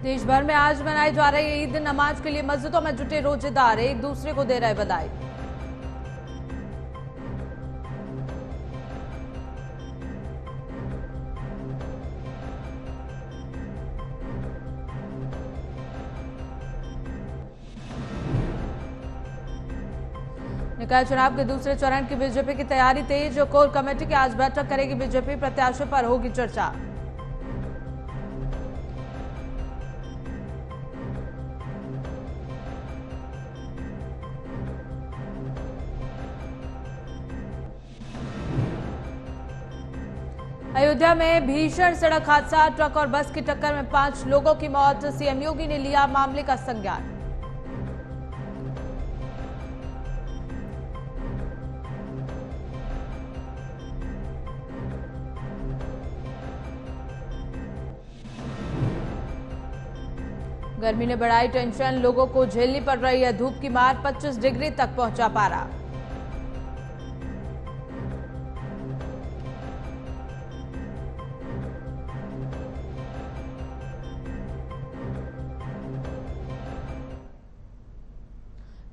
देश भर में आज मनाई जा रही ईद नमाज के लिए मस्जिदों में जुटे रोजेदार एक दूसरे को दे रहे बधाई। निकाय चुनाव के दूसरे चरण की बीजेपी की तैयारी तेज। कोर कमेटी की आज बैठक करेगी बीजेपी, प्रत्याशियों पर होगी चर्चा। अयोध्या में भीषण सड़क हादसा, ट्रक और बस की टक्कर में 5 लोगों की मौत। सीएम योगी ने लिया मामले का संज्ञान। गर्मी ने बढ़ाई टेंशन, लोगों को झेलनी पड़ रही है धूप की मार। 25 डिग्री तक पहुंचा पारा।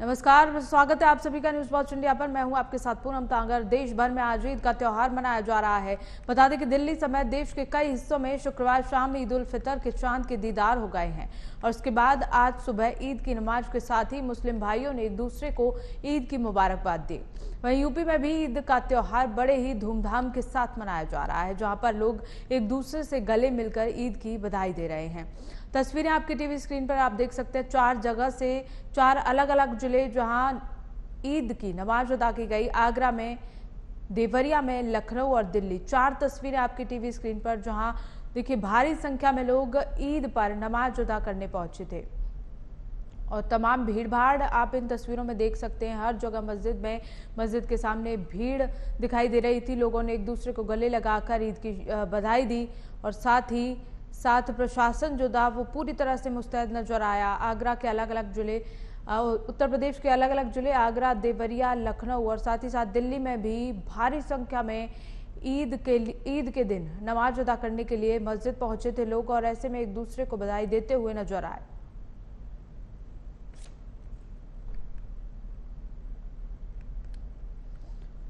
नमस्कार, स्वागत है आप सभी का न्यूज वॉच इंडिया पर। मैं हूं आपके साथ पूनम तांगर। देश भर में आज ईद का त्योहार मनाया जा रहा है। बता दें कि दिल्ली समेत देश के कई हिस्सों में शुक्रवार शाम ईद उल फितर के चांद के दीदार हो गए हैं और उसके बाद आज सुबह ईद की नमाज के साथ ही मुस्लिम भाइयों ने एक दूसरे को ईद की मुबारकबाद दी। वहीं यूपी में भी ईद का त्योहार बड़े ही धूमधाम के साथ मनाया जा रहा है, जहां पर लोग एक दूसरे से गले मिलकर ईद की बधाई दे रहे हैं। तस्वीरें आपकी टीवी स्क्रीन पर आप देख सकते हैं। 4 जगह से 4 अलग अलग जिले जहां ईद की नमाज अदा की गई। आगरा में, देवरिया में, लखनऊ और दिल्ली। 4 तस्वीरें आपकी टीवी स्क्रीन पर, जहां देखिए भारी संख्या में लोग ईद पर नमाज अदा करने पहुंचे थे और तमाम भीड़-भाड़ आप इन तस्वीरों में देख सकते हैं। हर जगह मस्जिद के सामने भीड़ दिखाई दे रही थी। लोगों ने एक दूसरे को गले लगाकर ईद की बधाई दी और साथ प्रशासन जो था वो पूरी तरह से मुस्तैद नजर आया। आगरा के अलग अलग जिले, उत्तर प्रदेश के अलग अलग जिले, आगरा, देवरिया, लखनऊ और साथ ही साथ दिल्ली में भी भारी संख्या में ईद के दिन नमाज अदा करने के लिए मस्जिद पहुंचे थे लोग और ऐसे में एक दूसरे को बधाई देते हुए नजर आए।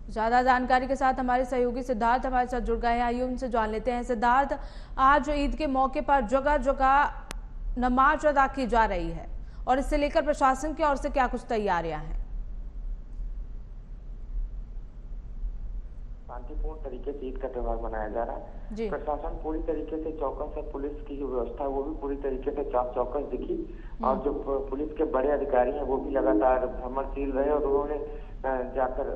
ज्यादा जानकारी के साथ हमारे सहयोगी सिद्धार्थ हमारे साथ जुड़ गए हैं। आइए उनसे जान लेते हैं। सिद्धार्थ, आज ईद के मौके पर जगह जगह नमाज अदा की जा रही है और इससे लेकर प्रशासन की ओर से क्या कुछ तैयारियां हैं? शांतिपूर्ण तरीके से ईद का त्योहार मनाया जा रहा है। प्रशासन पूरी तरीके से चौकस है। पुलिस की जो व्यवस्था है वो भी पूरी तरीके से चौकस दिखी और जो पुलिस के बड़े अधिकारी हैं वो भी लगातार भ्रमणशील रहे और उन्होंने जाकर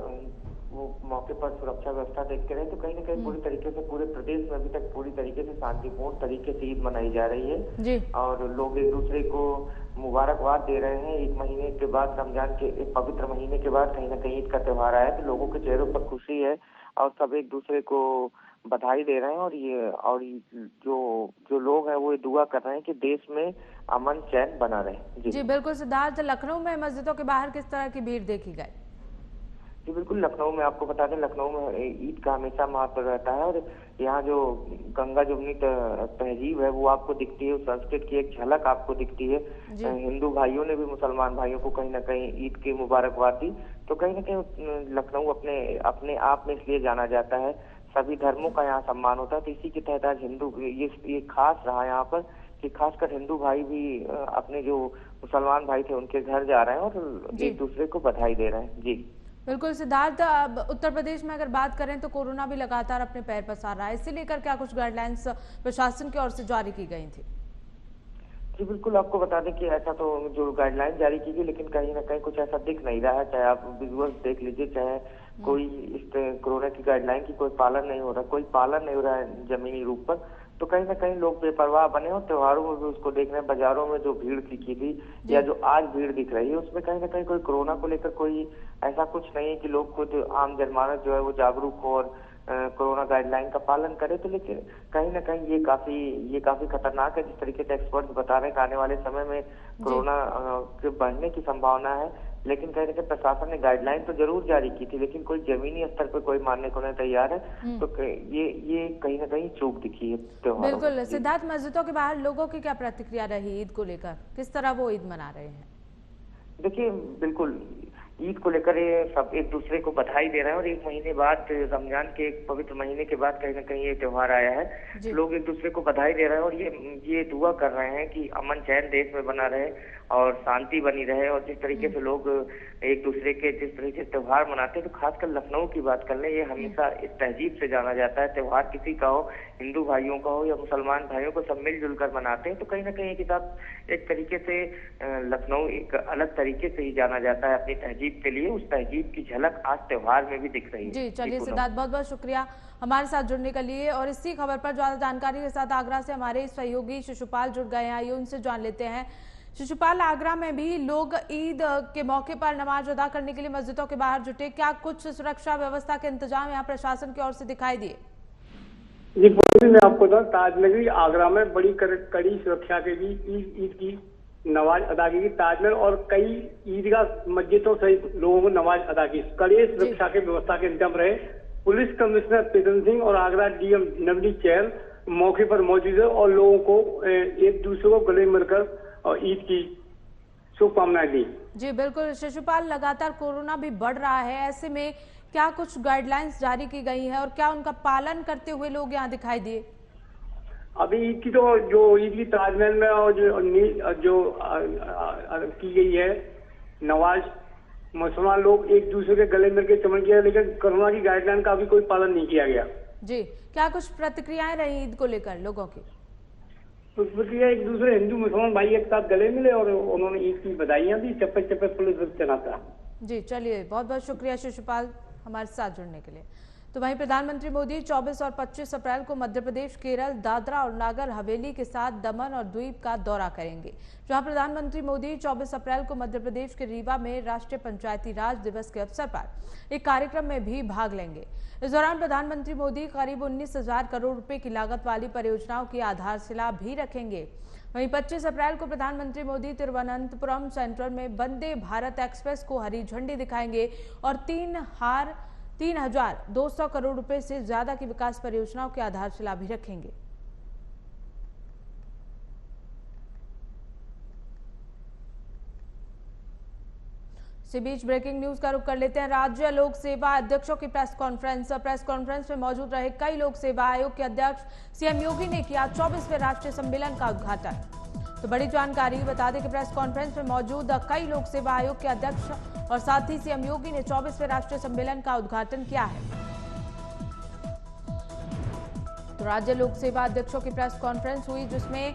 वो मौके पर सुरक्षा व्यवस्था देखते रहे। तो कहीं ना कहीं पूरी तरीके से पूरे प्रदेश में अभी तक पूरी तरीके से शांतिपूर्ण तरीके से ईद मनाई जा रही है और लोग एक दूसरे को मुबारकबाद दे रहे हैं। 1 महीने के बाद, रमजान के एक पवित्र महीने के बाद कहीं ना कहीं ईद का त्योहार आया तो लोगों के चेहरों पर खुशी है और सब एक दूसरे को बधाई दे रहे हैं और जो लोग हैं वो ये दुआ कर रहे हैं कि देश में अमन चैन बना रहे। जी बिल्कुल सिद्धार्थ, लखनऊ में मस्जिदों के बाहर किस तरह की भीड़ देखी गई? जी बिल्कुल, लखनऊ में आपको बता दें, लखनऊ में ईद का हमेशा महत्व रहता है और यहाँ जो गंगा जमुनी तहजीब है वो आपको दिखती है, उस संस्कृत की एक झलक आपको दिखती है। हिंदू भाइयों ने भी मुसलमान भाइयों को कहीं ना कहीं ईद की मुबारकबाद दी। तो कहीं ना कहीं लखनऊ अपने आप में इसलिए जाना जाता है, सभी धर्मों का यहाँ सम्मान होता है। तो इसी के तहत आज हिंदू ये खास रहा यहाँ पर कि खासकर हिंदू भाई भी अपने जो मुसलमान भाई थे उनके घर जा रहे हैं और एक दूसरे को बधाई दे रहे हैं। जी बिल्कुल सिद्धार्थ, अब उत्तर प्रदेश में अगर बात करें तो कोरोना भी लगातार अपने पैर पसार रहा है, इसे लेकर क्या कुछ गाइडलाइंस प्रशासन की ओर से जारी की गई थी? जी बिल्कुल, आपको बता दें कि ऐसा तो जो गाइडलाइन जारी की गई लेकिन कहीं ना कहीं कुछ ऐसा दिख नहीं रहा है। चाहे आप विजुअल्स देख लीजिए, चाहे कोई इस कोरोना की गाइडलाइन की कोई पालन नहीं हो रहा है जमीनी रूप पर। तो कहीं ना कहीं लोग बेपरवाह बने और त्योहारों में भी उसको देख रहे हैं। बाजारों में जो भीड़ दिखी थी या जो आज भीड़ दिख रही है उसमें कहीं ना कहीं कोई कोरोना को लेकर कोई ऐसा कुछ नहीं है कि लोग खुद आम जनमानस जो है वो जागरूक हो और कोरोना गाइडलाइन का पालन करे। तो लेकिन कहीं ना कहीं ये काफी खतरनाक है। जिस तरीके से एक्सपर्ट्स बता रहे हैं कि आने वाले समय में कोरोना के बढ़ने की संभावना है, लेकिन कहीं ना कहीं प्रशासन ने गाइडलाइन तो जरूर जारी की थी, लेकिन कोई जमीनी स्तर पर कोई मानने को नहीं तैयार है। तो ये कहीं ना कहीं चूक दिखी है त्योहार। बिल्कुल। सिद्धार्थ, मस्जिदों के बाहर लोगों की क्या प्रतिक्रिया रही ईद को लेकर, किस तरह वो ईद मना रहे हैं? देखिए, बिल्कुल ईद को लेकर ये सब एक दूसरे को बधाई दे रहे हैं, और एक महीने बाद, रमजान के एक पवित्र महीने के बाद कहीं ना कहीं ये त्योहार आया है। लोग एक दूसरे को बधाई दे रहे हैं और ये दुआ कर रहे हैं कि अमन चैन देश में बना रहे और शांति बनी रहे। और जिस तरीके से लोग एक दूसरे के जिस तरीके से त्योहार मनाते हैं, तो खासकर लखनऊ की बात कर लें, ये हमेशा इस तहजीब से जाना जाता है। त्योहार किसी का हो, हिंदू भाइयों का हो या मुसलमान भाइयों को, सब मिलजुल कर मनाते हैं। तो कहीं ना कहीं एक हिसाब एक तरीके से लखनऊ एक अलग तरीके से ही जाना जाता है अपनी तहजीब के लिए। उस तहजीब की झलक आज त्योहार में भी दिख रही है। जी चलिए सिद्धार्थ, बहुत बहुत शुक्रिया हमारे साथ जुड़ने के लिए। और इसी खबर पर ज्यादा जानकारी के साथ आगरा से हमारे सहयोगी शिशुपाल जुड़ गए हैं, आइए उनसे जान लेते हैं। शिशुपाल, आगरा में भी लोग ईद के मौके पर नमाज अदा करने के लिए मस्जिदों के बाहर जुटे, क्या कुछ सुरक्षा व्यवस्था के इंतजाम यहाँ प्रशासन की ओर से दिखाई दिए? जी मैं आपको बताऊं, ताजनगरी आगरा में बड़ी कड़ी सुरक्षा के बीच ईद की नमाज अदा की। ताजमहल और कई ईदगाह मस्जिदों सहित लोगों को नमाज अदा की। कड़ी सुरक्षा के व्यवस्था के इंतजाम रहे। पुलिस कमिश्नर प्रीतम सिंह और आगरा डीएम नवनीत चहल मौके पर मौजूद है और लोगों को एक दूसरे को गले मिलकर और ईद की शुभकामनाएं दी। जी बिल्कुल शिशुपाल, लगातार कोरोना भी बढ़ रहा है, ऐसे में क्या कुछ गाइडलाइंस जारी की गई है और क्या उनका पालन करते हुए लोग यहाँ दिखाई दिए? अभी ईद की तो जो ईद की ताजमहल में और जो की गई है नमाज, मुसलमान लोग एक दूसरे के गले मिलकर चमन किया, लेकिन कोरोना की गाइडलाइन का अभी कोई पालन नहीं किया गया। जी, क्या कुछ प्रतिक्रियाएं रही ईद को लेकर लोगों की? प्रतिक्रिया, एक दूसरे हिंदू मुसलमान भाई एक साथ गले मिले और उन्होंने ईद की बधाइयां दी। चप्पे चप्पे पुलिस चलाता। जी चलिए, बहुत बहुत शुक्रिया शिशुपाल हमारे साथ जुड़ने के लिए। तो वहीं प्रधानमंत्री मोदी 24 और 25 अप्रैल को मध्य प्रदेश, केरल, दादरा और नागर हवेली के साथ दमन और द्वीप का दौरा करेंगे, जहां प्रधानमंत्री मोदी 24 अप्रैल को मध्य प्रदेश के रीवा में राष्ट्रीय पंचायती राज दिवस के अवसर पर एक कार्यक्रम में भी भाग लेंगे। इस दौरान प्रधानमंत्री मोदी करीब 19,000 करोड़ रुपए की लागत वाली परियोजनाओं की आधारशिला भी रखेंगे। वहीं 25 अप्रैल को प्रधानमंत्री मोदी तिरुवनंतपुरम सेंट्रल में वंदे भारत एक्सप्रेस को हरी झंडी दिखाएंगे और 3,200 करोड़ रुपए से ज्यादा की विकास परियोजनाओं की आधारशिला भी रखेंगे। इसी बीच ब्रेकिंग न्यूज का रुख कर लेते हैं। राज्य लोक सेवा अध्यक्षों की प्रेस कॉन्फ्रेंस में मौजूद रहे कई लोक सेवा आयोग के अध्यक्ष सीएम योगी ने किया 24वें राष्ट्रीय सम्मेलन का उद्घाटन। तो बड़ी जानकारी बता दें कि प्रेस कॉन्फ्रेंस में मौजूद कई लोक सेवा आयोग के अध्यक्ष और साथ ही सीएम योगी ने 24वें राष्ट्रीय सम्मेलन का उद्घाटन किया है। तो राज्य लोक सेवा अध्यक्षों की प्रेस कॉन्फ्रेंस हुई, जिसमें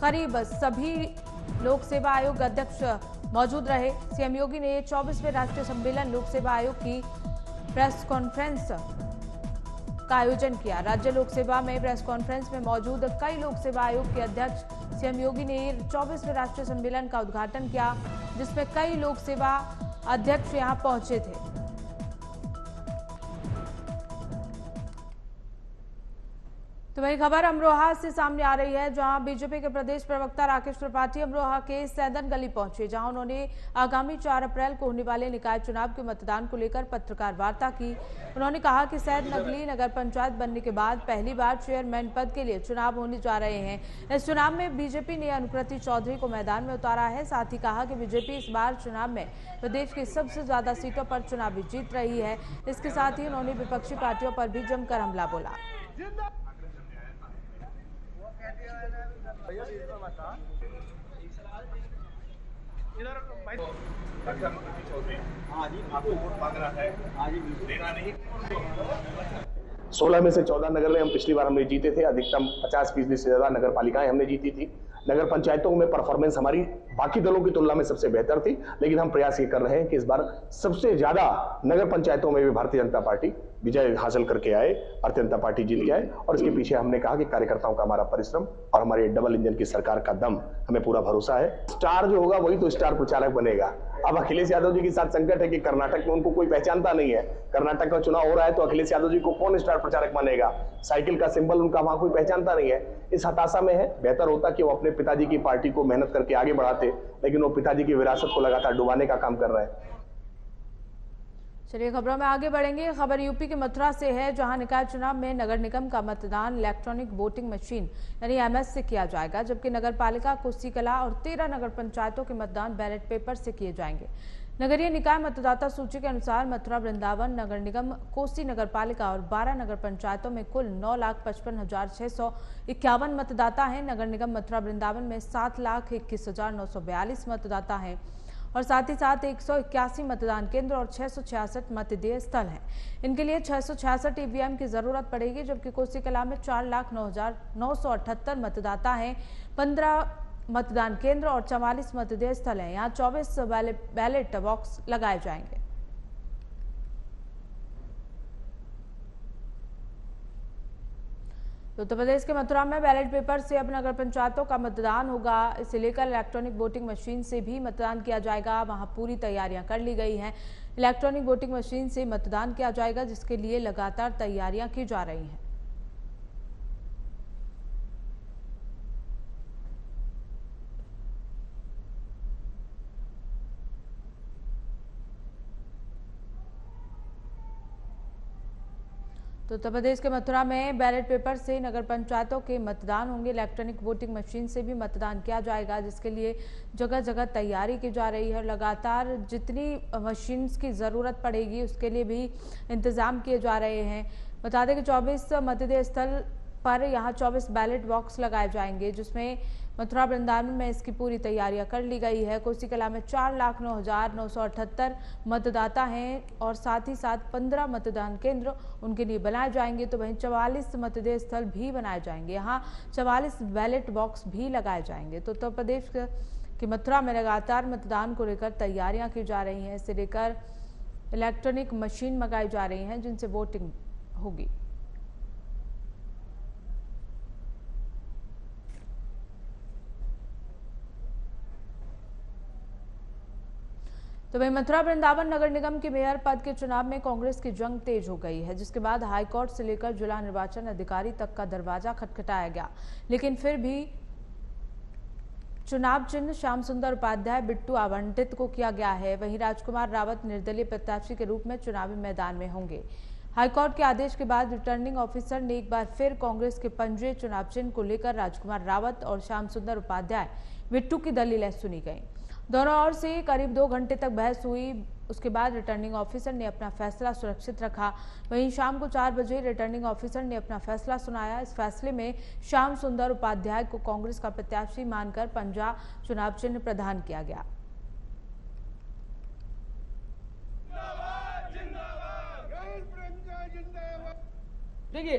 करीब सभी लोक सेवा आयोग अध्यक्ष मौजूद रहे। सीएम योगी ने 24वें राष्ट्रीय सम्मेलन लोक सेवा आयोग की प्रेस कॉन्फ्रेंस का आयोजन किया। राज्य लोक सेवा में प्रेस कॉन्फ्रेंस में मौजूद कई लोक सेवा आयोग के अध्यक्ष सीएम योगी ने 24वें राष्ट्रीय सम्मेलन का उद्घाटन किया, जिसमें कई लोक सेवा अध्यक्ष यहां पहुंचे थे। तो वही खबर अमरोहा से सामने आ रही है, जहां बीजेपी के प्रदेश प्रवक्ता राकेश त्रिपाठी अमरोहा के सैदन गली पहुंचे, जहां उन्होंने आगामी 4 अप्रैल को होने वाले निकाय चुनाव के मतदान को लेकर पत्रकार वार्ता की। उन्होंने कहा कि सैदनगली नगर पंचायत बनने के बाद पहली बार चेयरमैन पद के लिए चुनाव होने जा रहे हैं। इस चुनाव में बीजेपी ने अनुकृति चौधरी को मैदान में उतारा है। साथ ही कहा कि बीजेपी इस बार चुनाव में प्रदेश की सबसे ज्यादा सीटों पर चुनावी जीत रही है। इसके साथ ही उन्होंने विपक्षी पार्टियों पर भी जमकर हमला बोला। आपको वोट मांग रहा है, देना नहीं। 16 में से 14 नगर में हम पिछली बार हमने जीते थे। अधिकतम 50% से ज्यादा नगर पालिकाएं हमने जीती थी। नगर पंचायतों में परफॉर्मेंस हमारी बाकी दलों की तुलना में सबसे बेहतर थी, लेकिन हम प्रयास ये कर रहे हैं कि इस बार सबसे ज्यादा नगर पंचायतों में भी भारतीय जनता पार्टी विजय हासिल करके आए, भारतीय जनता पार्टी जीत के आए। और इसके पीछे हमने कहा कि कार्यकर्ताओं का हमारा परिश्रम और हमारे डबल इंजन की सरकार का दम, हमें पूरा भरोसा है। स्टार जो होगा वही तो स्टार प्रचारक बनेगा। अब अखिलेश यादव जी के साथ संकट है कि कर्नाटक में उनको कोई पहचानता नहीं है। कर्नाटक का चुनाव हो रहा है तो अखिलेश यादव जी को कौन स्टार प्रचारक मानेगा? साइकिल का सिंबल उनका वहां कोई पहचानता नहीं है। इस हताशा में है। बेहतर होता कि वो अपने पिताजी की पार्टी को मेहनत करके आगे बढ़ाते, लेकिन वो पिताजी की विरासत को लगातार डुबाने का काम कर रहे हैं। चलिए खबरों में आगे बढ़ेंगे। खबर यूपी के मथुरा से है, जहां निकाय चुनाव में नगर निगम का मतदान इलेक्ट्रॉनिक वोटिंग मशीन यानी एमएस से किया जाएगा, जबकि नगर पालिका कोसी कला और 13 नगर पंचायतों के मतदान बैलेट पेपर से किए जाएंगे। नगरीय निकाय मतदाता सूची के अनुसार मथुरा, वृंदावन, नगर निगम, कोसी नगर पालिका और 12 नगर पंचायतों में कुल 9,55,651 मतदाता हैं। नगर निगम मथुरा वृंदावन में 7,21,942 मतदाता हैं और साथ ही साथ 181 मतदान केंद्र और 666 मतदेय स्थल हैं। इनके लिए 666 ईवीएम की जरूरत पड़ेगी, जबकि कोसी कला में 4,09,978 मतदाता हैं, 15 मतदान केंद्र और 44 मतदेय स्थल हैं। यहाँ 24 बैलेट बॉक्स लगाए जाएंगे। उत्तर प्रदेश के मथुरा में बैलेट पेपर से अब नगर पंचायतों का मतदान होगा। इसे लेकर इलेक्ट्रॉनिक वोटिंग मशीन से भी मतदान किया जाएगा। वहां पूरी तैयारियां कर ली गई हैं। इलेक्ट्रॉनिक वोटिंग मशीन से मतदान किया जाएगा, जिसके लिए लगातार तैयारियां की जा रही हैं। तो उत्तर प्रदेश के मथुरा में बैलेट पेपर से नगर पंचायतों के मतदान होंगे। इलेक्ट्रॉनिक वोटिंग मशीन से भी मतदान किया जाएगा, जिसके लिए जगह जगह तैयारी की जा रही है। लगातार जितनी मशीन्स की ज़रूरत पड़ेगी उसके लिए भी इंतज़ाम किए जा रहे हैं। बता दें कि 24 मतदेय स्थल पर यहाँ 24 बैलेट बॉक्स लगाए जाएंगे, जिसमें मथुरा वृंदावन में इसकी पूरी तैयारियां कर ली गई है। कोसी कला में 4,09,978 मतदाता हैं और साथ ही साथ 15 मतदान केंद्र उनके लिए बनाए जाएंगे। तो वहीं 44 मतदेय स्थल भी बनाए जाएंगे। यहाँ 44 बैलेट बॉक्स भी लगाए जाएंगे। तो उत्तर प्रदेश की मथुरा में लगातार मतदान को लेकर तैयारियां की जा रही हैं। इसे लेकर इलेक्ट्रॉनिक मशीन मंगाई जा रही हैं, जिनसे वोटिंग होगी। तो वहीं मथुरा वृंदावन नगर निगम के मेयर पद के चुनाव में कांग्रेस की जंग तेज हो गई है, जिसके बाद हाईकोर्ट से लेकर जिला निर्वाचन अधिकारी तक का दरवाजा खटखटाया गया, लेकिन फिर भी चुनाव चिन्ह श्याम सुंदर उपाध्याय बिट्टू आवंटित को किया गया है। वहीं राजकुमार रावत निर्दलीय प्रत्याशी के रूप में चुनावी मैदान में होंगे। हाईकोर्ट के आदेश के बाद रिटर्निंग ऑफिसर ने एक बार फिर कांग्रेस के पंजे चुनाव चिन्ह को लेकर राजकुमार रावत और श्याम सुंदर उपाध्याय बिट्टू की दलीलें सुनी गई। दोनों ओर से करीब 2 घंटे तक बहस हुई। उसके बाद रिटर्निंग ऑफिसर ने अपना फैसला सुरक्षित रखा। वहीं शाम को 4 बजे रिटर्निंग ऑफिसर ने अपना फैसला सुनाया। इस फैसले में श्याम सुंदर उपाध्याय को कांग्रेस का प्रत्याशी मानकर पंजा चुनाव चिन्ह प्रदान किया गया। देखिए,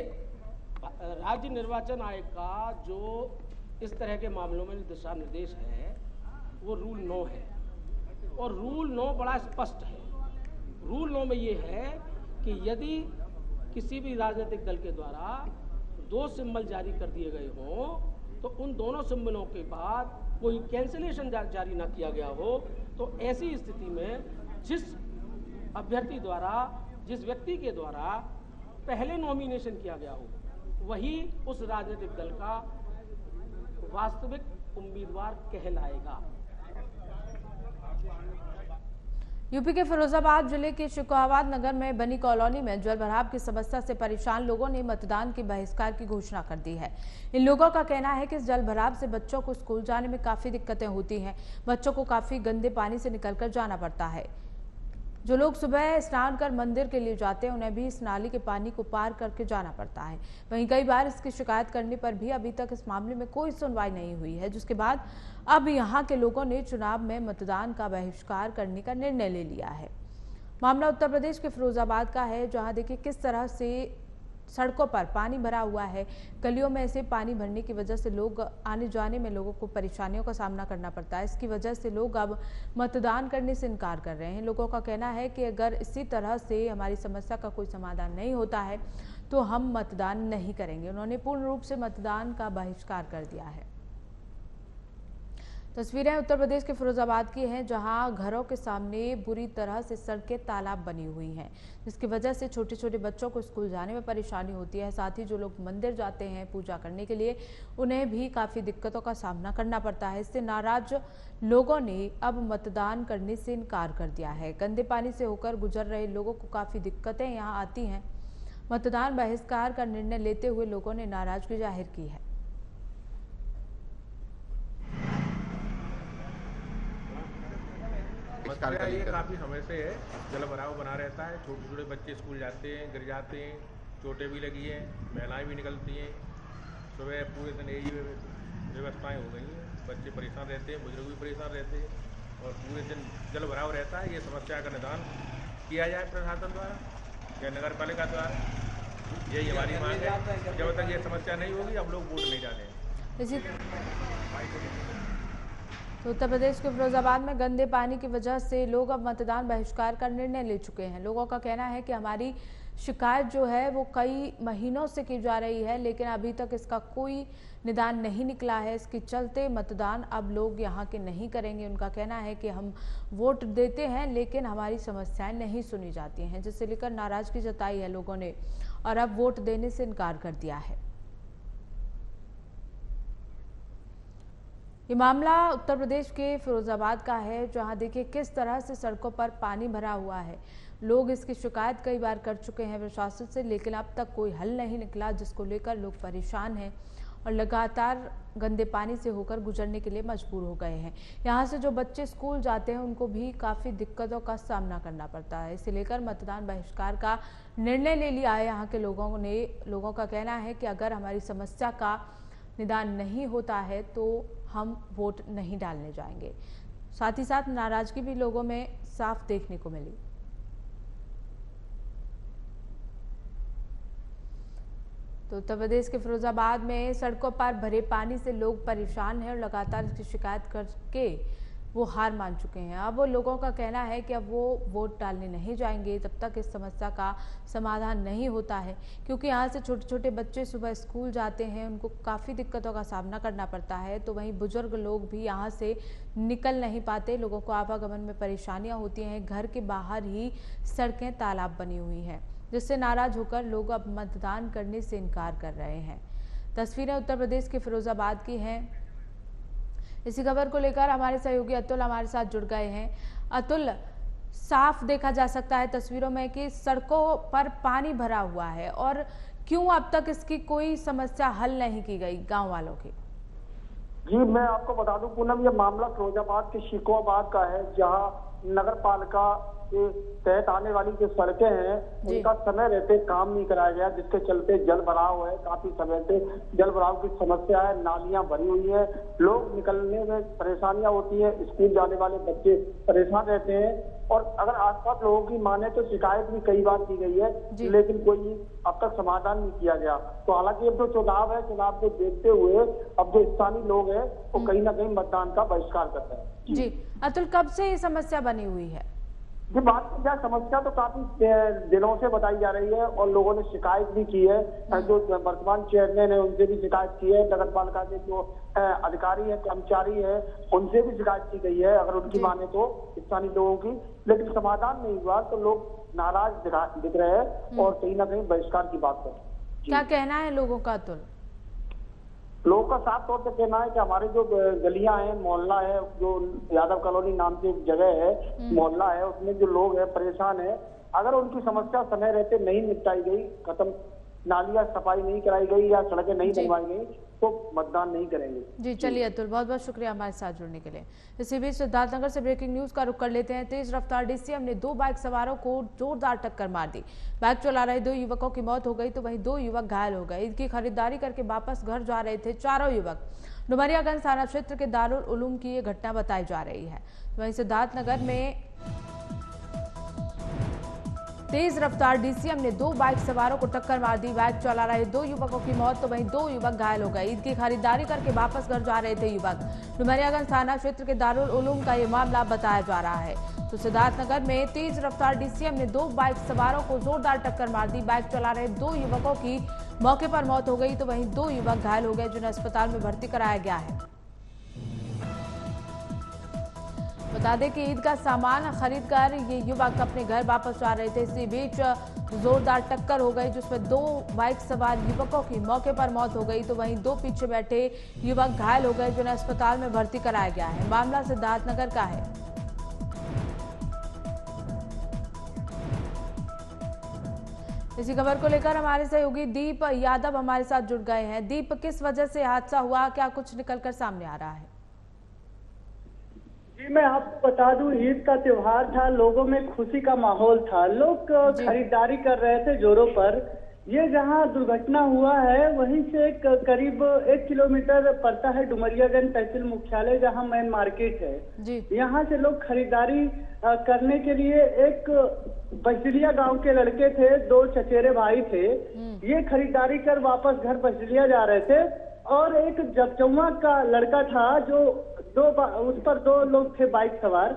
राज्य निर्वाचन आयोग का जो इस तरह के मामलों में दिशा निर्देश है वो रूल 9 है और रूल 9 बड़ा स्पष्ट है। रूल 9 में ये है कि यदि किसी भी राजनीतिक दल के द्वारा 2 सिंबल जारी कर दिए गए हों तो उन दोनों सिंबलों के बाद कोई कैंसिलेशन जारी ना किया गया हो, तो ऐसी स्थिति में जिस अभ्यर्थी द्वारा, जिस व्यक्ति के द्वारा पहले नॉमिनेशन किया गया हो, वही उस राजनीतिक दल का वास्तविक उम्मीदवार कहलाएगा। यूपी के फिरोजाबाद जिले के शिकोहाबाद नगर में बनी कॉलोनी में जल भराव की समस्या से परेशान लोगों ने मतदान के बहिष्कार की घोषणा कर दी है। इन लोगों का कहना है कि इस जल भराव से बच्चों को स्कूल जाने में काफी दिक्कतें होती हैं। बच्चों को काफी गंदे पानी से निकलकर जाना पड़ता है। जो लोग सुबह स्नान कर मंदिर के लिए जाते हैं, उन्हें भी इस नाली के पानी को पार करके जाना पड़ता है। वहीं कई बार इसकी शिकायत करने पर भी अभी तक इस मामले में कोई सुनवाई नहीं हुई है, जिसके बाद अब यहां के लोगों ने चुनाव में मतदान का बहिष्कार करने का निर्णय ले लिया है। मामला उत्तर प्रदेश के फिरोजाबाद का है, जहां देखिए किस तरह से सड़कों पर पानी भरा हुआ है। गलियों में ऐसे पानी भरने की वजह से लोग आने जाने में लोगों को परेशानियों का सामना करना पड़ता है। इसकी वजह से लोग अब मतदान करने से इनकार कर रहे हैं। लोगों का कहना है कि अगर इसी तरह से हमारी समस्या का कोई समाधान नहीं होता है तो हम मतदान नहीं करेंगे। उन्होंने पूर्ण रूप से मतदान का बहिष्कार कर दिया है। तस्वीरें उत्तर प्रदेश के फिरोजाबाद की हैं, जहां घरों के सामने बुरी तरह से सड़कें तालाब बनी हुई हैं, जिसकी वजह से छोटे छोटे बच्चों को स्कूल जाने में परेशानी होती है। साथ ही जो लोग मंदिर जाते हैं पूजा करने के लिए, उन्हें भी काफ़ी दिक्कतों का सामना करना पड़ता है। इससे नाराज लोगों ने अब मतदान करने से इनकार कर दिया है। गंदे पानी से होकर गुजर रहे लोगों को काफ़ी दिक्कतें यहाँ आती हैं। मतदान बहिष्कार का निर्णय लेते हुए लोगों ने नाराजगी जाहिर की है। ये काफ़ी समय से है, जल भराव बना रहता है। छोटे छोटे बच्चे स्कूल जाते हैं, गिर जाते हैं, चोटें भी लगी हैं, महिलाएं भी निकलती हैं। सुबह पूरे दिन यही व्यवस्थाएं हो गई हैं। बच्चे परेशान रहते हैं, बुजुर्ग भी परेशान रहते हैं और पूरे दिन जल भराव रहता है। ये समस्या का निदान किया जाए प्रशासन द्वारा या नगर पालिका द्वारा, यही हमारी मांग है। जब तक ये समस्या नहीं होगी हम लोग वोट नहीं डालेंगे। तो उत्तर प्रदेश के फिरोजाबाद में गंदे पानी की वजह से लोग अब मतदान बहिष्कार का निर्णय ले चुके हैं। लोगों का कहना है कि हमारी शिकायत जो है वो कई महीनों से की जा रही है, लेकिन अभी तक इसका कोई निदान नहीं निकला है। इसके चलते मतदान अब लोग यहाँ के नहीं करेंगे। उनका कहना है कि हम वोट देते हैं लेकिन हमारी समस्याएं नहीं सुनी जाती हैं, जिससे लेकर नाराजगी जताई है लोगों ने और अब वोट देने से इनकार कर दिया है। ये मामला उत्तर प्रदेश के फिरोजाबाद का है, जहां देखिए किस तरह से सड़कों पर पानी भरा हुआ है। लोग इसकी शिकायत कई बार कर चुके हैं प्रशासन से, लेकिन अब तक कोई हल नहीं निकला, जिसको लेकर लोग परेशान हैं और लगातार गंदे पानी से होकर गुजरने के लिए मजबूर हो गए हैं। यहाँ से जो बच्चे स्कूल जाते हैं उनको भी काफ़ी दिक्कतों का सामना करना पड़ता है। इसे लेकर मतदान बहिष्कार का निर्णय ले लिया है यहाँ के लोगों ने। लोगों का कहना है कि अगर हमारी समस्या का निदान नहीं होता है तो हम वोट नहीं डालने जाएंगे। साथ ही साथ नाराजगी भी लोगों में साफ देखने को मिली। तो उत्तर प्रदेश के फिरोजाबाद में सड़कों पर भरे पानी से लोग परेशान हैं और लगातार इसकी शिकायत करके वो हार मान चुके हैं। अब वो लोगों का कहना है कि अब वो वोट डालने नहीं जाएंगे जब तक इस समस्या का समाधान नहीं होता है, क्योंकि यहाँ से छोटे छोटे बच्चे सुबह स्कूल जाते हैं, उनको काफ़ी दिक्कतों का सामना करना पड़ता है। तो वहीं बुजुर्ग लोग भी यहाँ से निकल नहीं पाते, लोगों को आवागमन में परेशानियाँ होती हैं। घर के बाहर ही सड़कें तालाब बनी हुई हैं, जिससे नाराज होकर लोग अब मतदान करने से इनकार कर रहे हैं। तस्वीरें उत्तर प्रदेश के फिरोजाबाद की हैं। इसी खबर को लेकर हमारे सहयोगी अतुल हमारे साथ जुड़ गए हैं। अतुल, साफ देखा जा सकता है तस्वीरों में कि सड़कों पर पानी भरा हुआ है और क्यों अब तक इसकी कोई समस्या हल नहीं की गई गांव वालों की? जी, मैं आपको बता दूं पूनम, ये मामला फिरोजाबाद के शिकोहाबाद का है, जहां नगर पालिका के तहत आने वाली जो सड़कें हैं उनका समय रहते काम नहीं कराया गया, जिसके चलते जल भराव है। काफी समय से जल भराव की समस्या है, नालियां भरी हुई है, लोग निकलने में परेशानियां होती है, स्कूल जाने वाले बच्चे परेशान रहते हैं। और अगर आसपास लोगों की माने तो शिकायत भी कई बार की गई है, लेकिन कोई अब तक समाधान नहीं किया गया। तो हालांकि अब जो चुनाव है, चुनाव को देखते हुए अब जो स्थानीय लोग हैं वो कहीं ना कहीं मतदान का बहिष्कार करते हैं। जी अतुल, कब से ये समस्या बनी हुई है? जी, बात की जाए समस्या तो काफी दिनों से बताई जा रही है और लोगों ने शिकायत भी की है। जो वर्तमान चेयरमैन है उनसे भी शिकायत की है, नगर पालिका के जो अधिकारी है, कर्मचारी है, उनसे भी शिकायत की गई है अगर उनकी माने तो स्थानीय लोगों की, लेकिन समाधान नहीं हुआ। तो लोग नाराज दिख रहे हैं और कहीं ना कहीं बहिष्कार की बात कर रहे हैं। क्या कहना है लोगों का अतुल? लोगों का साफ तौर पे कहना है कि हमारे जो गलियां हैं, मोहल्ला है, जो यादव कॉलोनी नाम की एक जगह है, मोहल्ला है, उसमें जो लोग हैं परेशान है। अगर उनकी समस्या समय रहते नहीं निपटाई गई, खत्म नालियां सफाई नहीं कराई गई या सड़कें नहीं बनवाई गई, तो मतदान नहीं करेंगे। जी चलिए अतुल, बहुत बहुत शुक्रिया हमारे साथ जुड़ने के लिए। इसी बीच सिद्धार्थनगर से ब्रेकिंग न्यूज का रुख कर लेते हैं। तेज रफ्तार डीसीएम ने 2 बाइक सवारों को जोरदार टक्कर मार दी। बाइक चला रहे 2 युवकों की मौत हो गई तो वहीं 2 युवक घायल हो गए। ईद की खरीदारी करके वापस घर जा रहे थे चारों युवक। डुमरियागंज थाना क्षेत्र के दारुल उलूम की ये घटना बताई जा रही है। वहीं सिद्धार्थनगर में तेज रफ्तार डीसीएम ने 2 बाइक सवारों को टक्कर मार दी। बाइक चला रहे 2 युवकों की मौत तो वहीं 2 युवक घायल हो गए। ईद की खरीदारी करके वापस घर जा रहे थे युवक। डुमरियागंज थाना क्षेत्र के दारुल उलूम का ये मामला बताया जा रहा है। तो सिद्धार्थनगर में तेज रफ्तार डीसीएम ने 2 बाइक सवारों को जोरदार टक्कर मार दी। बाइक चला रहे 2 युवकों की मौके पर मौत हो गई तो वहीं 2 युवक घायल हो गए, जिन्हें अस्पताल में भर्ती कराया गया है। बता दें कि ईद का सामान खरीदकर ये युवक अपने घर वापस जा रहे थे। इसी बीच जोरदार टक्कर हो गई, जिसमें 2 बाइक सवार युवकों की मौके पर मौत हो गई तो वहीं 2 पीछे बैठे युवक घायल हो गए, जिन्हें अस्पताल में भर्ती कराया गया है। मामला सिद्धार्थनगर का है। इसी खबर को लेकर हमारे सहयोगी दीप यादव हमारे साथ जुड़ गए हैं। दीप, किस वजह से हादसा हुआ, क्या कुछ निकलकर सामने आ रहा है? जी, मैं आपको बता दूं, ईद का त्योहार था, लोगों में खुशी का माहौल था, लोग खरीदारी कर रहे थे जोरों पर। ये जहां दुर्घटना हुआ है वहीं से करीब 1 किलोमीटर पड़ता है डुमरियागंज तहसील मुख्यालय, जहां मेन मार्केट है। यहाँ से लोग खरीदारी करने के लिए, एक बजरिया गांव के लड़के थे, 2 चचेरे भाई थे, ये खरीदारी कर वापस घर बजरिया जा रहे थे और एक जगजौवा का लड़का था जो उस पर 2 लोग थे बाइक सवार।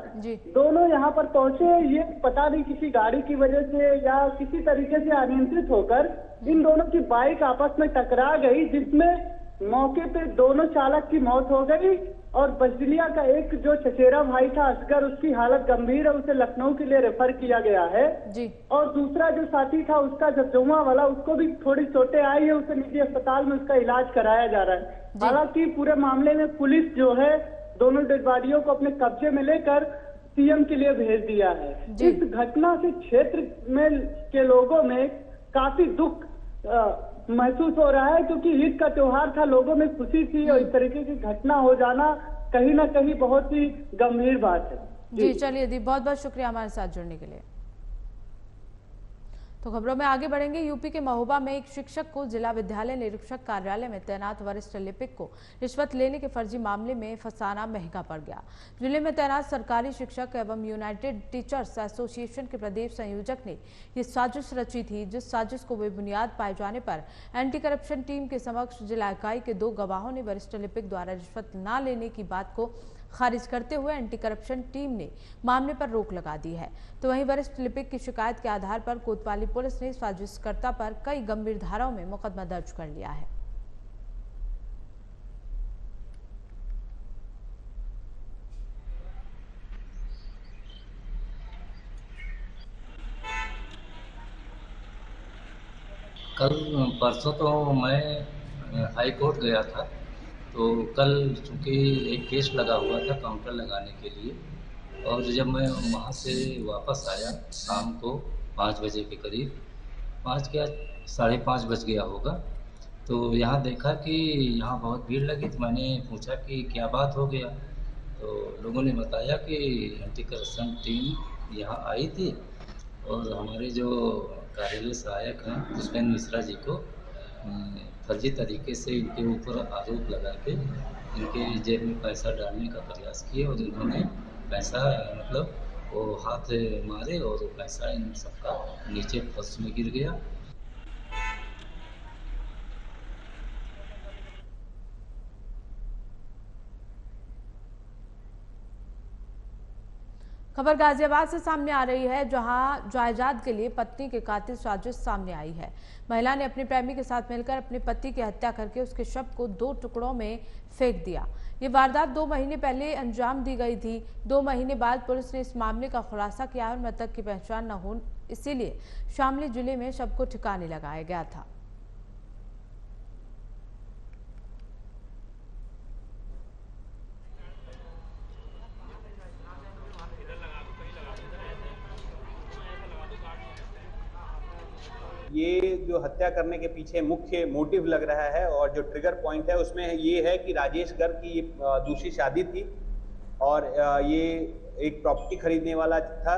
दोनों यहाँ पर पहुंचे, ये पता नहीं किसी गाड़ी की वजह से या किसी तरीके से अनियंत्रित होकर इन दोनों की बाइक आपस में टकरा गई, जिसमें मौके पे दोनों चालक की मौत हो गई और बजलिया का एक जो चचेरा भाई था असगर, उसकी हालत गंभीर है, उसे लखनऊ के लिए रेफर किया गया है। और दूसरा जो साथी था उसका जगजौवा वाला, उसको भी थोड़ी चोटें आई है, उसे निजी अस्पताल में उसका इलाज कराया जा रहा है। हालांकि पूरे मामले में पुलिस जो है दोनों डेड बॉडियों को अपने कब्जे में लेकर सीएम के लिए भेज दिया है। इस घटना से क्षेत्र में के लोगों में काफी दुख महसूस हो रहा है, क्योंकि ईद का त्योहार था, लोगों में खुशी थी और इस तरीके की घटना हो जाना कहीं ना कहीं बहुत ही गंभीर बात है। जी चलिए दी, बहुत बहुत शुक्रिया हमारे साथ जुड़ने के लिए। तो खबरों में आगे बढ़ेंगे। यूपी के महोबा में एक शिक्षक को जिला विद्यालय निरीक्षक कार्यालय में तैनात वरिष्ठ लिपिक को रिश्वत लेने के फर्जी मामले में फंसाना महंगा पड़ गया। जिले में तैनात सरकारी शिक्षक एवं यूनाइटेड टीचर्स एसोसिएशन के प्रदेश संयोजक ने ये साजिश रची थी, जिस साजिश को बेबुनियाद पाए जाने पर एंटी करप्शन टीम के समक्ष जिला इकाई के 2 गवाहों ने वरिष्ठ लिपिक द्वारा रिश्वत न लेने की बात को खारिज करते हुए एंटी करप्शन टीम ने मामले पर रोक लगा दी है। तो वहीं वरिष्ठ लिपिक की शिकायत के आधार पर कोतवाली पुलिस ने साजिशकर्ता पर कई गंभीर धाराओं में मुकदमा दर्ज कर लिया है। कल परसों तो मैं हाई कोर्ट गया था, तो कल चूँकि एक केस लगा हुआ था काउंटर लगाने के लिए, और जब मैं वहाँ से वापस आया शाम को 5 बजे के करीब, 5 क्या 5:30 बज गया होगा, तो यहाँ देखा कि यहाँ बहुत भीड़ लगी। तो मैंने पूछा कि क्या बात हो गया, तो लोगों ने बताया कि एंटी करप्शन टीम यहाँ आई थी और हमारे जो कार्यालय सहायक हैं पुष्पेंद्र मिश्रा जी को फर्जी तरीके से इनके ऊपर आरोप लगा के इनके जेब में पैसा डालने का प्रयास किए और इन्होंने पैसा मतलब वो हाथ मारे और वो पैसा इन सबका नीचे फर्श में गिर गया। खबर गाजियाबाद से सामने आ रही है, जहां जायदाद के लिए पत्नी के कातिल साजिश सामने आई है। महिला ने अपने प्रेमी के साथ मिलकर अपने पति की हत्या करके उसके शव को 2 टुकड़ों में फेंक दिया। ये वारदात 2 महीने पहले अंजाम दी गई थी। 2 महीने बाद पुलिस ने इस मामले का खुलासा किया और मृतक की पहचान न हो, इसीलिए शामली जिले में शव को ठिकाने लगाया गया था। ये जो हत्या करने के पीछे मुख्य मोटिव लग रहा है और जो ट्रिगर पॉइंट है उसमें ये है कि राजेश गर्ग की दूसरी शादी थी और ये एक प्रॉपर्टी खरीदने वाला था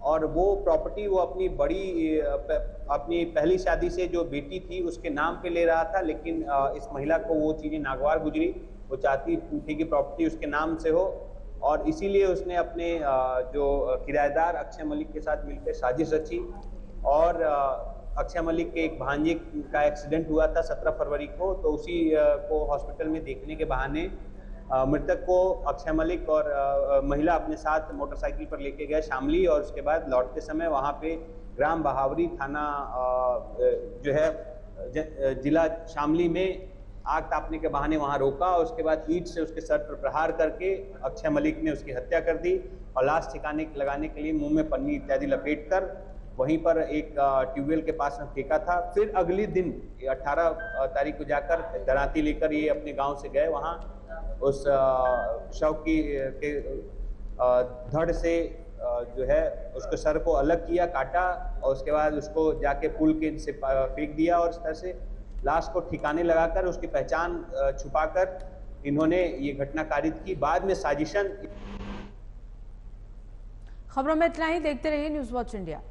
और वो प्रॉपर्टी वो अपनी पहली शादी से जो बेटी थी उसके नाम पे ले रहा था, लेकिन इस महिला को वो चीज़ें नागवार गुजरी। वो चाहती थी कि प्रॉपर्टी उसके नाम से हो और इसीलिए उसने अपने जो किराएदार अक्षय मलिक के साथ मिलकर साजिश रची और अक्षय मलिक के एक भांजे का एक्सीडेंट हुआ था 17 फरवरी को, तो उसी को हॉस्पिटल में देखने के बहाने मृतक को अक्षय मलिक और महिला अपने साथ मोटरसाइकिल पर लेके गए शामली, और उसके बाद लौटते समय वहां पे ग्राम बहावरी थाना जो है जिला शामली में आग तापने के बहाने वहां रोका, और उसके बाद ईंट से उसके सर पर प्रहार करके अक्षय मलिक ने उसकी हत्या कर दी और लाश ठिकाने लगाने के लिए मुंह में पन्नी इत्यादि लपेटकर वहीं पर एक ट्यूबवेल के पास में फेंका था। फिर अगले दिन 18 तारीख को जाकर दराती लेकर ये अपने गांव से गए, वहां उस शव की के धड़ से जो है उसके सर को अलग किया, काटा, और उसके बाद उसको जाके पुल के से फेंक दिया, और इस तरह से लाश को ठिकाने लगाकर उसकी पहचान छुपाकर इन्होंने ये घटना कारित की। बाद में साजिशन। खबरों में इतना ही, देखते रहिए न्यूज़ वॉच इंडिया।